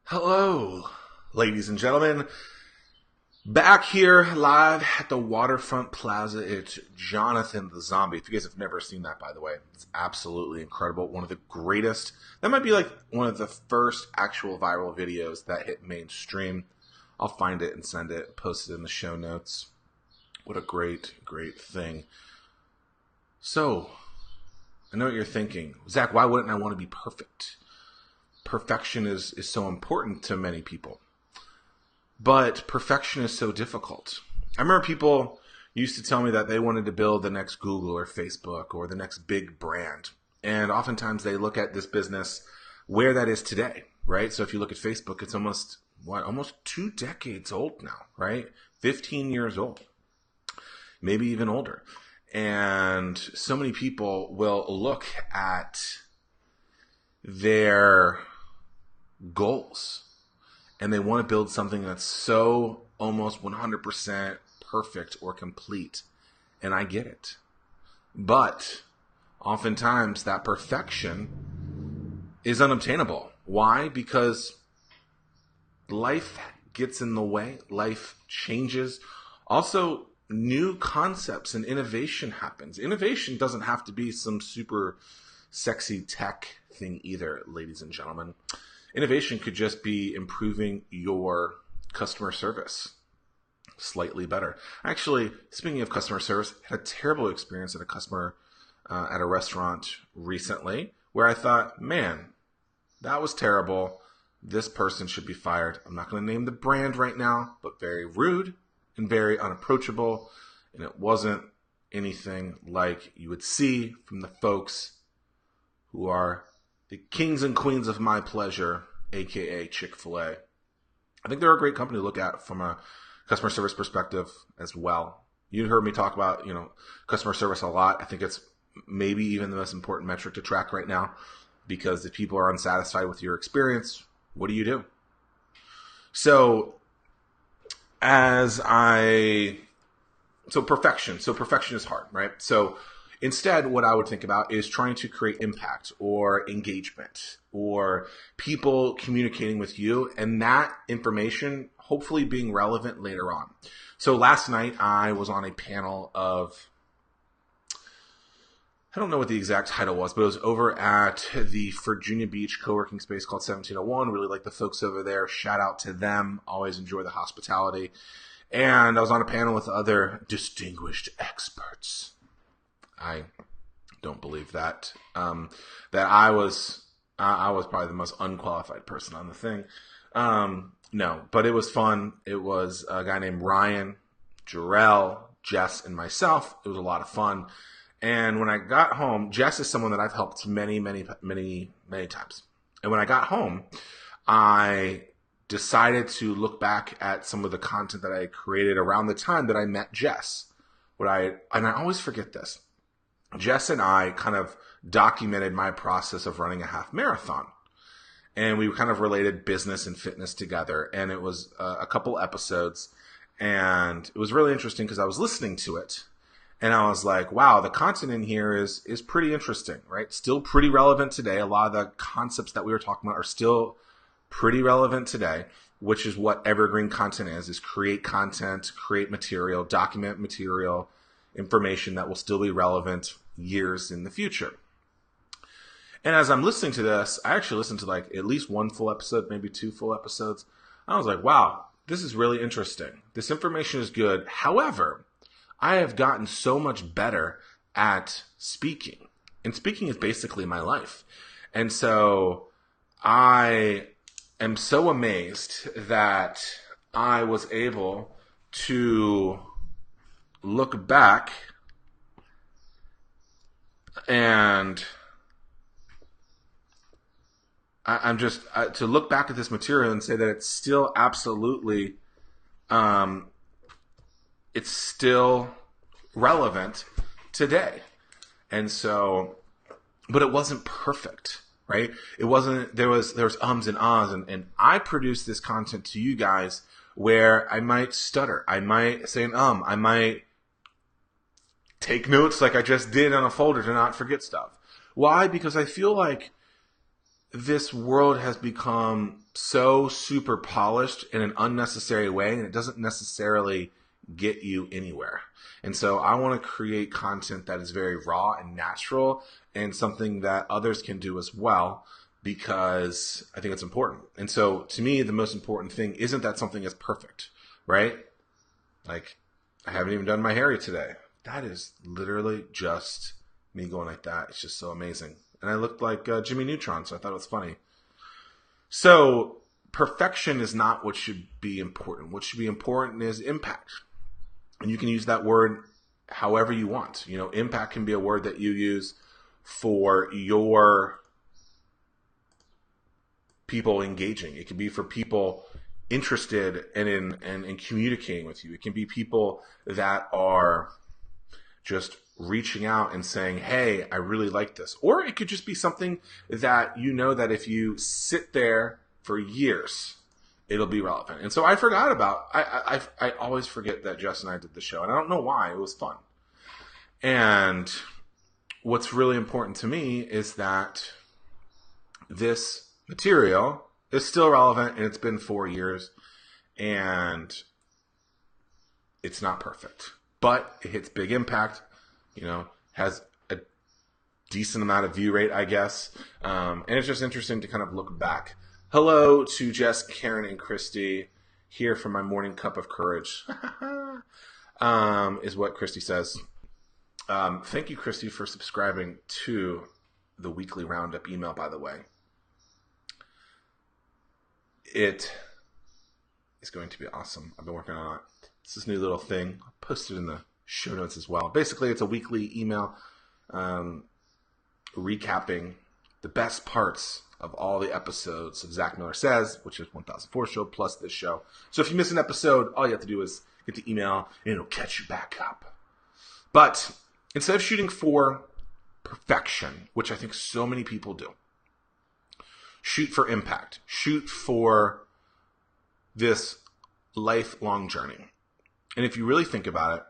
Hello, ladies and gentlemen. Back here live at the Waterfront Plaza. It's Jonathan the Zombie. If you guys have never seen that, by the way, it's absolutely incredible. One of the greatest. That might be like one of the first actual viral videos that hit mainstream. I'll find it and send it, post it in the show notes. What a great, great thing. So, I know what you're thinking. Zach, why wouldn't I want to be perfect? Perfection is so important to many people. But perfection is so difficult. I remember people used to tell me that they wanted to build the next Google or Facebook or the next big brand. And oftentimes they look at this business where that is today, right? So if you look at Facebook, it's almost 2 decades old now, right? 15 years old, maybe even older. And so many people will look at their goals and they want to build something that's so almost 100% perfect or complete. And I get it. But oftentimes that perfection is unobtainable. Why? Because life gets in the way. Life changes. Also, new concepts and innovation happens. Innovation doesn't have to be some super sexy tech thing either, ladies and gentlemen. Innovation could just be improving your customer service slightly better. Actually, speaking of customer service, I had a terrible experience at a restaurant recently where I thought, man, that was terrible. This person should be fired. I'm not going to name the brand right now, but very rude and very unapproachable. And it wasn't anything like you would see from the folks who are the kings and queens of my pleasure, aka Chick-fil-A. I think they're a great company to look at from a customer service perspective as well. You heard me talk about, customer service a lot. I think it's maybe even the most important metric to track right now, because if people are unsatisfied with your experience, what do you do? So perfection. So perfection is hard, right? So instead, what I would think about is trying to create impact or engagement or people communicating with you, and that information hopefully being relevant later on. So last night I was on a panel of, I don't know what the exact title was, but it was over at the Virginia Beach co-working space called 1701. Really like the folks over there. Shout out to them. Always enjoy the hospitality. And I was on a panel with other distinguished experts. I don't believe that. That I was probably the most unqualified person on the thing. No, but it was fun. It was a guy named Ryan, Jarrell, Jess, and myself. It was a lot of fun. And when I got home, Jess is someone that I've helped many, many, many, many times. And when I got home, I decided to look back at some of the content that I created around the time that I met Jess. And I always forget this. Jess and I kind of documented my process of running a half marathon. And we kind of related business and fitness together. And it was a couple episodes. And it was really interesting because I was listening to it. And I was like, wow, the content in here is pretty interesting, right? Still pretty relevant today. A lot of the concepts that we were talking about are still pretty relevant today, which is what evergreen content is create content, create material, document material, information that will still be relevant years in the future. And as I'm listening to this, I actually listened to like at least one full episode, maybe two full episodes. I was like, wow, this is really interesting. This information is good. However, I have gotten so much better at speaking. And speaking is basically my life. And so I am so amazed that I was able to look back and to look back at this material and say that it's still absolutely, it's still relevant today. And so, but it wasn't perfect, right? It wasn't, there was ums and ahs, and I produced this content to you guys where I might stutter. I might say I might take notes like I just did on a folder to not forget stuff. Why? Because I feel like this world has become so super polished in an unnecessary way, and it doesn't necessarily get you anywhere. And so I want to create content that is very raw and natural and something that others can do as well, because I think it's important. And so to me, the most important thing isn't that something is perfect, right? Like, I haven't even done my hair today. That is literally just me going like that. It's just so amazing. And I looked like Jimmy Neutron, so I thought it was funny. So perfection is not what should be important. What should be important is impact. And you can use that word however you want. You know, impact can be a word that you use for your people engaging. It can be for people interested in communicating with you. It can be people that are just reaching out and saying, hey, I really like this. Or it could just be something that you know that if you sit there for years, it'll be relevant. And so I forgot about, I always forget that Jess and I did the show, and I don't know why. It was fun. And what's really important to me is that this material is still relevant, and it's been 4 years, and it's not perfect, but it hits big impact, you know, has a decent amount of view rate, I guess. And it's just interesting to kind of look back. Hello to Jess, Karen, and Christy, here for my morning cup of courage, is what Christy says. Thank you, Christy, for subscribing to the weekly Roundup email, by the way. It is going to be awesome. I've been working on it. It's this new little thing. I'll post it in the show notes as well. Basically, it's a weekly email recapping the best parts of all the episodes of Zack Miller Says, which is 1004 show plus this show. So if you miss an episode, all you have to do is get the email and it'll catch you back up. But instead of shooting for perfection, which I think so many people do, shoot for impact. Shoot for this lifelong journey. And if you really think about it,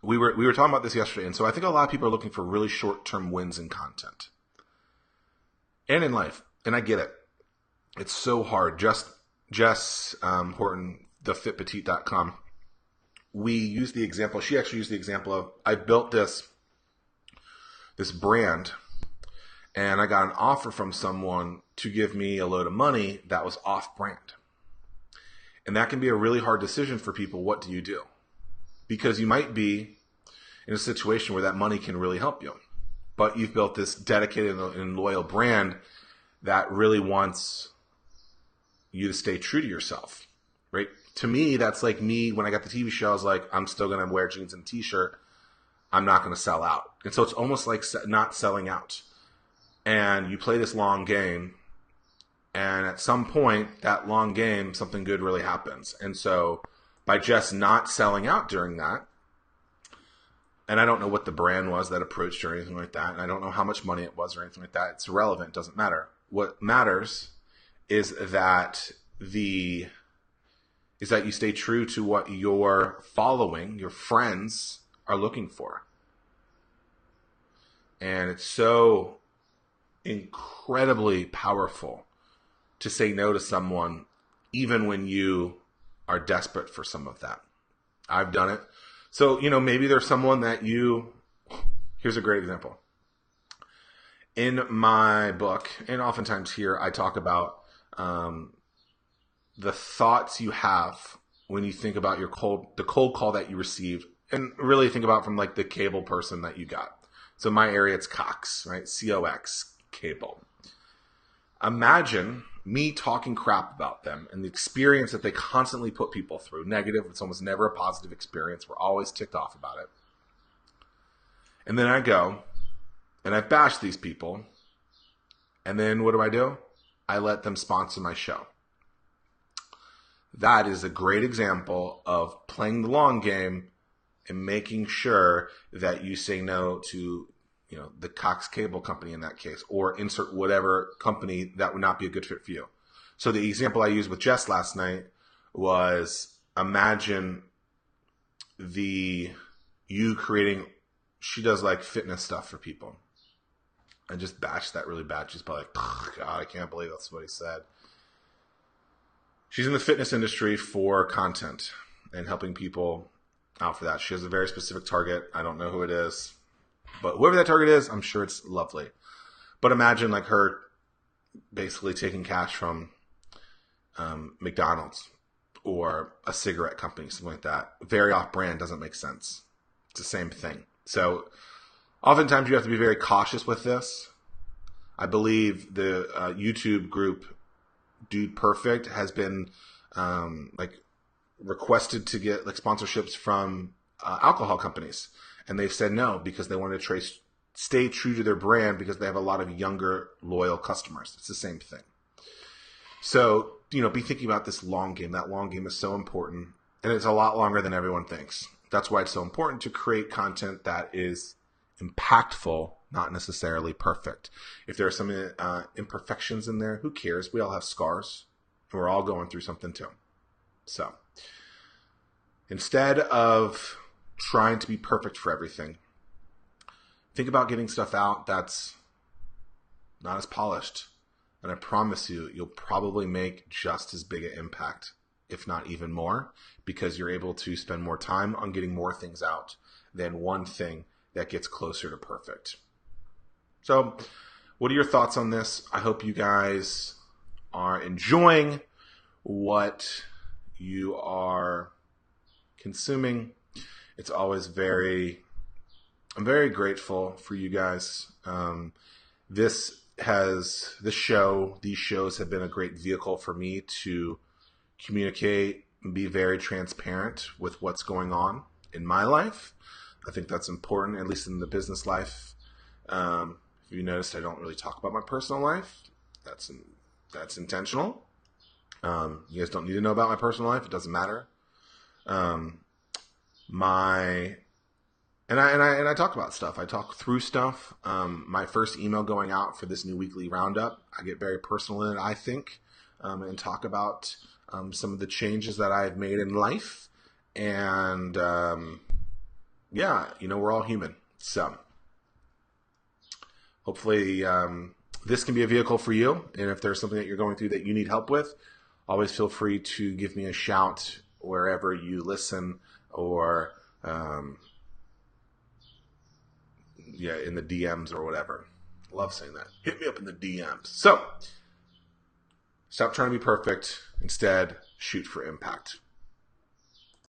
we were talking about this yesterday, and so I think a lot of people are looking for really short-term wins in content and in life. And I get it. It's so hard. Jess Horton, thefitpetite.com, we used the example. She actually used the example of, I built this brand, and I got an offer from someone to give me a load of money that was off-brand. And that can be a really hard decision for people. What do you do? Because you might be in a situation where that money can really help you. But you've built this dedicated and loyal brand that really wants you to stay true to yourself, right? To me, that's like me when I got the TV show. I was like, I'm still going to wear jeans and a t-shirt. I'm not going to sell out. And so it's almost like not selling out. And you play this long game, and at some point, that long game, something good really happens. And so by just not selling out during that, and I don't know what the brand was that approached or anything like that, and I don't know how much money it was or anything like that. It's irrelevant. It doesn't matter. What matters is that you stay true to what your following, your friends, are looking for. And it's so incredibly powerful to say no to someone, even when you are desperate for some of that. I've done it. So, maybe there's someone that here's a great example. In my book, and oftentimes here, I talk about the thoughts you have when you think about the cold call that you received, and really think about from like the cable person that you got. So in my area, it's Cox, right? COX, cable. Imagine me talking crap about them and the experience that they constantly put people through. Negative. It's almost never a positive experience. We're always ticked off about it. And then I go and I bash these people. And then what do? I let them sponsor my show. That is a great example of playing the long game and making sure that you say no to the Cox Cable Company in that case, or insert whatever company that would not be a good fit for you. So the example I used with Jess last night was, imagine you creating, she does like fitness stuff for people. and just batch that really bad. She's probably like, God, I can't believe that's what he said. She's in the fitness industry for content and helping people out for that. She has a very specific target. I don't know who it is, but whoever that target is, I'm sure it's lovely. But imagine like her basically taking cash from McDonald's or a cigarette company, something like that. Very off-brand, doesn't make sense. It's the same thing. So oftentimes you have to be very cautious with this. I believe the YouTube group Dude Perfect has been like requested to get like sponsorships from alcohol companies, and they've said no because they want to stay true to their brand because they have a lot of younger loyal customers. It's the same thing. So be thinking about this long game. That long game is so important, and it's a lot longer than everyone thinks. That's why it's so important to create content that is impactful, not necessarily perfect. If there are some imperfections in there, who cares? We all have scars, and we're all going through something too. So instead of trying to be perfect for everything, think about getting stuff out that's not as polished. And I promise you, you'll probably make just as big an impact, if not even more, because you're able to spend more time on getting more things out than one thing that gets closer to perfect. So what are your thoughts on this? I hope you guys are enjoying what you are consuming. It's always I'm very grateful for you guys. These shows have been a great vehicle for me to communicate and be very transparent with what's going on in my life. I think that's important, at least in the business life. If you noticed, I don't really talk about my personal life. That's intentional. You guys don't need to know about my personal life. It doesn't matter. I talk about stuff. I talk through stuff. My first email going out for this new weekly roundup, I get very personal in it, I think, and talk about some of the changes that I've made in life. And we're all human. So hopefully this can be a vehicle for you. And if there's something that you're going through that you need help with, always feel free to give me a shout wherever you listen or in the DMs or whatever. Love saying that. Hit me up in the DMs. So stop trying to be perfect. Instead, shoot for impact.